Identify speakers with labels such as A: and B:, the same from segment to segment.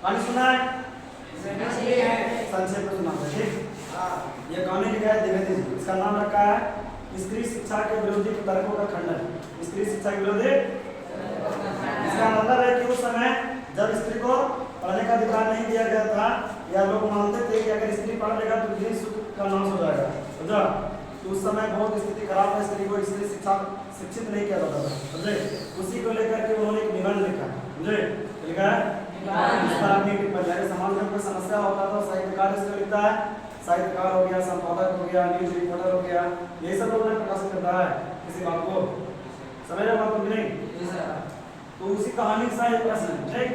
A: कहानी सुना है? संक्षेप में सुना है। ठीक, ये कहानी लिखा है द्विवेदी जी। इसका नाम रखा है स्त्री शिक्षा के विरोधी तर्कों का खंडन। स्त्री शिक्षा के विरोधी, इसका मतलब है कि उस समय जब स्त्री को पढ़ने का अधिकार नहीं दिया गया था, या लोग मानते थे कि अगर स्त्री पढ़ लेगा तो गृह सुख का नाश हो जाएगा, समझा? तो उस समय बहुत स्थिति खराब है, स्त्री को इसलिए शिक्षित नहीं किया जाता था, समझे? उसी को लेकर के उन्होंने एक निबंध लिखा, समझे? लिखा है समाज में कोई समस्या होता तो साहित्यकार इसको लिखता है, साहित्यकार हो गया, संपादक हो गया, न्यूज रिपोर्टर हो गया, ये सब लोगों ने प्रकाशित करता है किसी बात को, समझ रहे बात को नहीं? तो उसी कहानी का एक प्रश्न है। ठीक,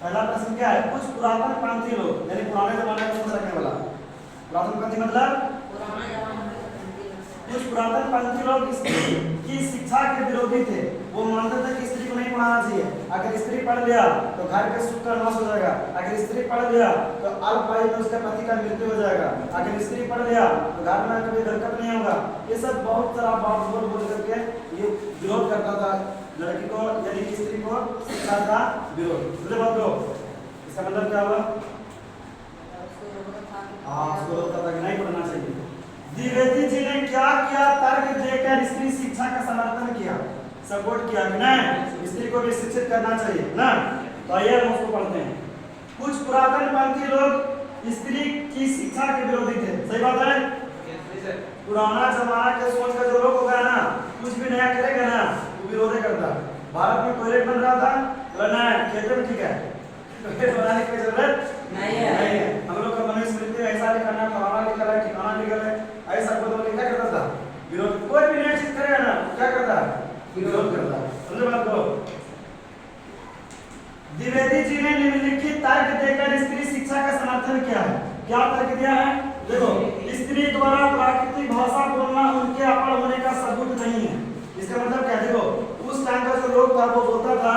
A: पहला प्रश्न क्या है? कुछ पुरातन पंथी लोग, यानी पुराने जमाने का सोच रखने वाला, पुरातन पंथी मतलब कुछ पुरातन पंथी लोग स्त्री की शिक्षा के विरोधी थे। वो मानते थे कि स्त्री को नहीं पढ़ाना चाहिए, अगर स्त्री पढ़ लिया तो घर के सुख का नाश हो जाएगा, अगर स्त्री पढ़ लिया तो अल्पायु में उसके पति का मृत्यु हो जाएगा, अगर स्त्री पढ़ लिया तो घर में कभी बरकत नहीं होगा। ये सब बहुत सारा बात बोल करके ये विरोध करता था लड़की को, यानी कि स्त्री को शिक्षा का विरोध। मुझे बात दो, इसका मतलब क्या हुआ? उसको रोकता था कि नहीं पढ़ना चाहिए। द्विवेदी जी ने क्या किया? तर्क देकर स्त्री शिक्षा का समर्थन किया, सपोर्ट किया कि नहीं, स्त्री को भी शिक्षित करना चाहिए ना। तो आइए हम उसको पढ़ते हैं। कुछ पुरातन पंथी लोग स्त्री की शिक्षा के विरोधी थे। सही बात है? पुराना जमाना के सोच का जो लोग होगा ना, कुछ भी नया करेगा ना वो विरोध करता। भारत में टॉयलेट बन रहा था, बोला नहीं खेतों में ठीक है, टॉयलेट बनाने की जरूरत नहीं है। हम लोग का मनुस्मृति में ऐसा लिखा है, फलाना लिखा है, ठिकाना लिखा है, ऐसा कोई क्या करता था? विरोध। कोई भी नया चीज करेगा ना क्या करता है? विरोध करता है। समझे बात को? द्विवेदी जी ने निम्नलिखित तर्क देकर स्त्री शिक्षा का समर्थन किया है। क्या तर्क दिया है? देखो, स्त्री द्वारा प्राकृतिक भाषा बोलना उनके अपड़ होने का सबूत नहीं है। इसका मतलब क्या? देखो, उस टाइम का जो लोग था वो बोलता था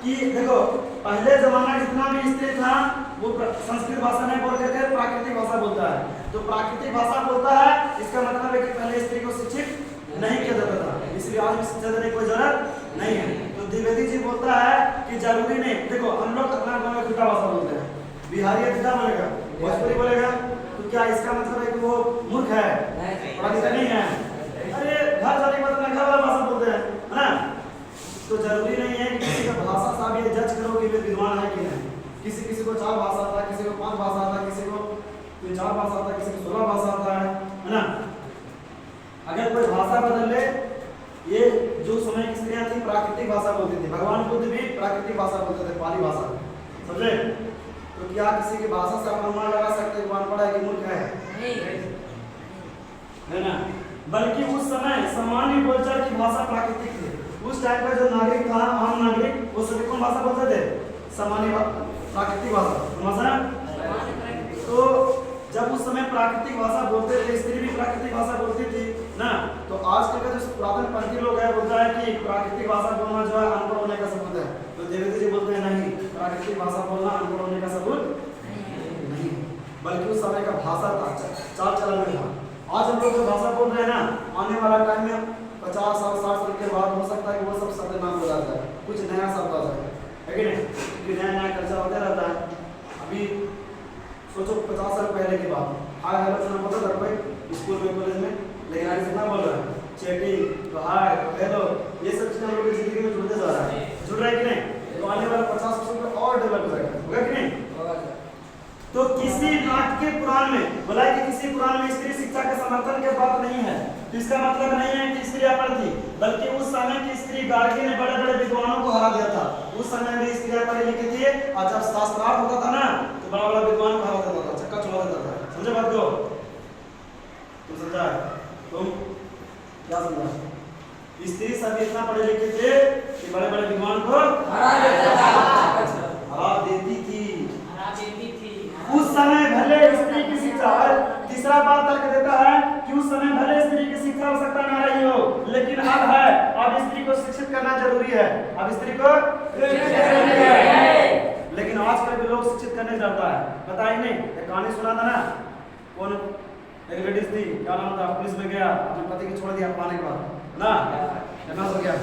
A: कि देखो पहले जमाना जितना भी स्त्री था वो संस्कृत भाषा नहीं बोल करके प्राकृतिक भाषा बोलता है। तो प्राकृतिक भाषा बोलता है, इसका मतलब है कि पहले स्त्री को शिक्षित नहीं किया जाता था, इसलिए आज भी शिक्षा देने की कोई जरूरत नहीं है। तो द्विवेदी जी बोलता है कि जरूरी नहीं। देखो, हम लोग अपना गाँव में खुदा भाषा बोलते हैं, बिहारी क्या बोलेगा? भोजपुरी बोलेगा। तो क्या इसका मतलब है कि वो मूर्ख है, पढ़ा लिखा नहीं है? अरे घर जाने के बाद घर वाला भाषा बोलते हैं, है ना? तो जरूरी नहीं है कि किसी का भाषा साहब ये जज करो कि वे विद्वान है कि नहीं। किसी को 4 भाषा आता है, किसी को 5 भाषा आता है, किसी को 4 भाषा आता है, किसी को 16 भाषा आता है ना? अगर कोई भाषा बदल ले, ये जो समय की स्त्रियां थी प्राकृतिक भाषा बोलती थी, भगवान बुद्ध भी प्राकृतिक भाषा बोलते थे, पाली भाषा, समझे? तो क्या किसी की भाषा से अनुमान लगा सकते हैं पढ़ा है कि मूर्ख है ना? बल्कि उस समय सामान्य बोलचाल की भाषा प्राकृतिक थी। उस टाइम का जो नागरिक था, आम नागरिक, वो सभी कौन भाषा बोलते थे? सामान्य प्राकृतिक भाषा। तो जब उस समय प्राकृतिक भाषा बोलते थे, स्त्री भी प्राकृतिक भाषा बोलती थी ना। तो आज के जो पुरातन पंथी लोग हैं बोलता है कि प्राकृतिक भाषा बोलना जो है अनपढ़ होने का सबूत है। तो द्विवेदी जी बोलते हैं नहीं, प्राकृतिक भाषा बोलना अनपढ़ होने का सबूत नहीं, बल्कि उस समय का भाषा था, चाल चलन में था। आज हम लोग जो भाषा बोल रहे हैं ना, आने वाला टाइम में 50 साल 60 साल के बाद हो सकता है कि वो सब शब्द ना बोला जाए, कुछ नया शब्द आ जाए, है कि नहीं? क्योंकि नया नया कल्चर होता रहता है। अभी सोचो 50 साल पहले की बात, हाय हेलो सुना पता था कोई स्कूल में, कॉलेज में, लेकिन आज कितना बोल रहा है? चैटिंग, तो हाय तो हेलो, ये सब चीजें हम लोग की जिंदगी में जुड़ते जा रहा है, जुड़ रहा है कि नहीं? तो आने वाला 50 वर्षों में और डेवलप हो जाएगा, होगा कि नहीं? तो किसी नाटकीय पुराण में बोला कि किसी पुराण में स्त्री शिक्षा के समर्थन के बात नहीं है। तो इसका मतलब नहीं है कि स्त्री अपढ़ थी, बल्कि उस समय की स्त्री गार्गी ने बड़े बड़े विद्वानों को हरा दिया था। उस समय में स्त्रियां पढ़ी लिखी थी, और जब शास्त्रार्थ होता था ना तो बड़ा बड़ा विद्वान को हरा देता था, चक्का छुड़ा देता था। समझे बात को? तुम समझा? तुम क्या समझा? स्त्री सब इतना पढ़े लिखे थे कि बड़े बड़े विद्वान को हरा देती थी। उस समय भले स्त्री की शिक्षा, तीसरा बात तर्क देता है कि उस समय भले स्त्री की शिक्षा आवश्यकता ना रही हो, लेकिन अब है, अब स्त्री को शिक्षित करना जरूरी है। अब स्त्री को जरूरी है, लेकिन आजकल भी लोग शिक्षित करने जाता है। पता ही नहीं, एक कहानी सुना था ना, कौन एक लेडीज थी, क्या नाम था, पुलिस में गया, अपने पति को छोड़ दिया पाने के बाद ना, क्या हो गया?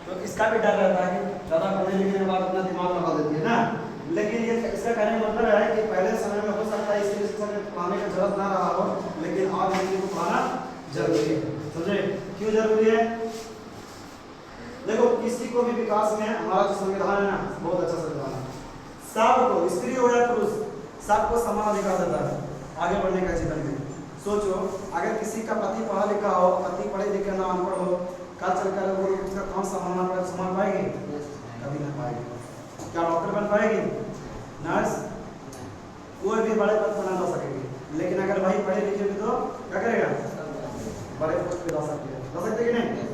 A: तो इसका भी डर रहता है कि ज्यादा पढ़ने लिखने के बाद अपना दिमाग लगा देती है ना। किसी को भी विकास में हमारा जो संविधान है ना बहुत अच्छा संविधान है। सबको, स्त्री हो या पुरुष, सबको समान अधिकार देता है आगे बढ़ने का जीवन में। सोचो अगर किसी का पति पढ़ा लिखा हो, पति पढ़े लिखे ना अनपढ़ हो, कल चलकर वो उसका काम संभालना पड़ेगा, संभाल पाएगी? कभी ना पाएगी। क्या डॉक्टर बन पाएगी? नर्स? कोई भी बड़े पद पर ना जा सकेगी। लेकिन अगर भाई पढ़े लिखे भी तो क्या करेगा? बड़े पद पे जा सकते हैं, जा सकते कि नहीं?